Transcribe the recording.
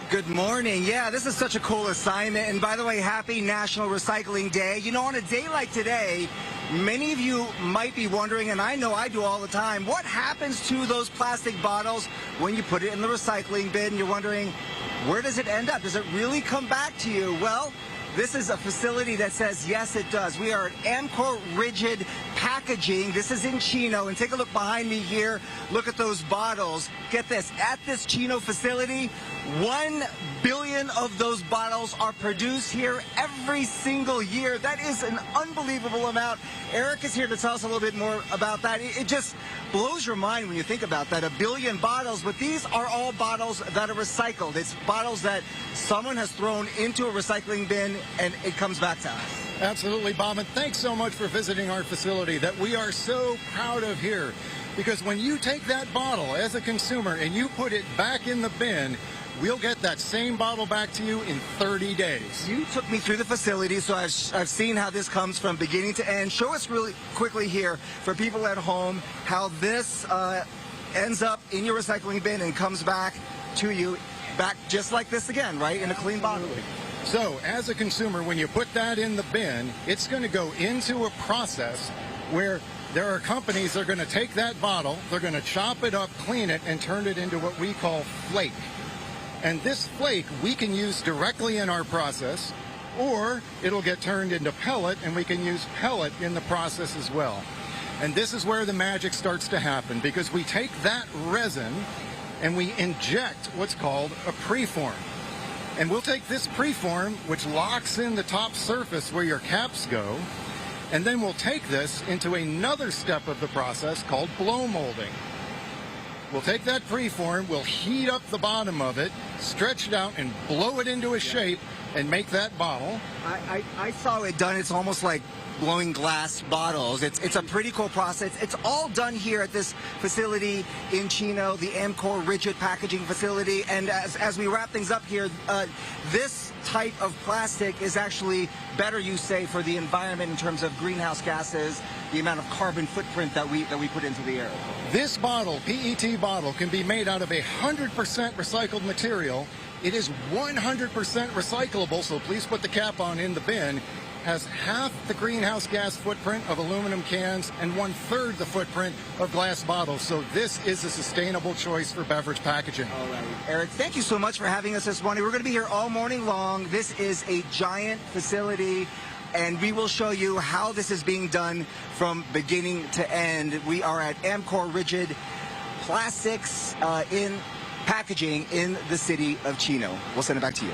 Good morning. Yeah, this is such a cool assignment. And by the way, happy National Recycling Day. You know, on a day like today, many of you might be wondering, and I know I do all the time, what happens to those plastic bottles when you put it in the recycling bin? You're wondering, where does it end up? Does it really come back to you? Well, this is a facility that says, yes, it does. We are at Amcor Rigid Packaging. This is in Chino. And take a look behind me here. Look at those bottles. Get this. At this Chino facility, 1 billion of those bottles are produced here every single year. That is an unbelievable amount. Eric is here to tell us a little bit more about that. It just blows your mind when you think about that. 1 billion bottles, but these are all bottles that are recycled. It's bottles that someone has thrown into a recycling bin and it comes back to us. Absolutely, Bob, and thanks so much for visiting our facility that we are so proud of here. Because when you take that bottle as a consumer and you put it back in the bin, we'll get that same bottle back to you in 30 days. You took me through the facility, so I've seen how this comes from beginning to end. Show us really quickly here for people at home how this ends up in your recycling bin and comes back to you, back just like this again, right, in a clean bottle. So, as a consumer, when you put that in the bin, it's going to go into a process where there are companies that are going to take that bottle, they're going to chop it up, clean it, and turn it into what we call flake. And this flake we can use directly in our process, or it'll get turned into pellet, and we can use pellet in the process as well. And this is where the magic starts to happen, because we take that resin and we inject what's called a preform. And we'll take this preform, which locks in the top surface where your caps go, and then we'll take this into another step of the process called blow molding. We'll take that preform, we'll heat up the bottom of it, stretch it out, and blow it into a shape and make that bottle. I saw it done. It's almost like blowing glass bottles. It's a pretty cool process. It's all done here at this facility in Chino, the Amcor Rigid Packaging facility. And as we wrap things up here, this type of plastic is actually better, you say, for the environment in terms of greenhouse gases, the amount of carbon footprint that we put into the air. This bottle, PET bottle, can be made out of 100% recycled material. It is 100% recyclable, so please put the cap on in the bin. Has half the greenhouse gas footprint of aluminum cans and 1/3 the footprint of glass bottles. So this is a sustainable choice for beverage packaging. All right. Eric, thank you so much for having us this morning. We're going to be here all morning long. This is a giant facility, and we will show you how this is being done from beginning to end. We are at Amcor Rigid Plastics in Packaging in the city of Chino. We'll send it back to you.